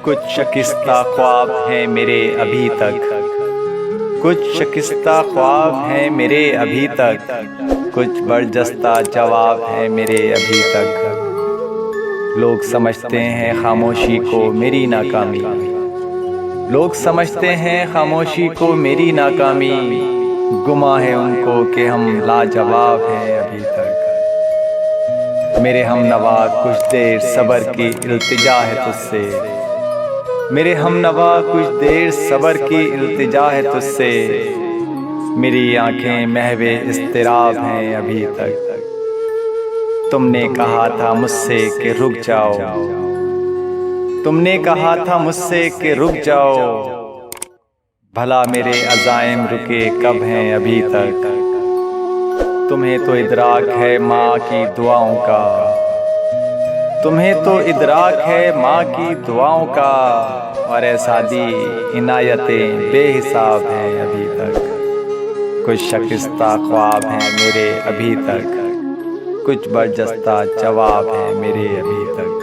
کچھ شکستہ خواب ہیں میرے ابھی تک، کچھ شکستہ خواب ہیں میرے ابھی تک، کچھ برجستہ جواب ہیں میرے ابھی تک۔ لوگ سمجھتے ہیں خاموشی کو میری ناکامی، لوگ سمجھتے ہیں خاموشی کو میری ناکامی، گما ہے ان کو کہ ہم لاجواب ہیں ابھی تک۔ میرے ہم نوا کچھ دیر صبر کی التجا ہے تجھ سے، میرے ہم نوا کچھ دیر صبر کی التجا ہے تجھ سے، میری آنکھیں محو اضطراب ہیں ابھی تک۔ تم نے کہا تھا مجھ سے کہ رک جاؤ، تم نے کہا تھا مجھ سے کہ رک جاؤ، بھلا میرے عزائم رکے کب ہیں ابھی تک۔ تمہیں تو ادراک ہے ماں کی دعاؤں کا، تمہیں تو ادراک ہے ماں کی دعاؤں کا، اور اے سعدی عنایتیں بے حساب ہیں ابھی تک۔ کچھ شکستہ خواب ہیں میرے ابھی تک، کچھ برجستہ جواب ہیں میرے ابھی تک۔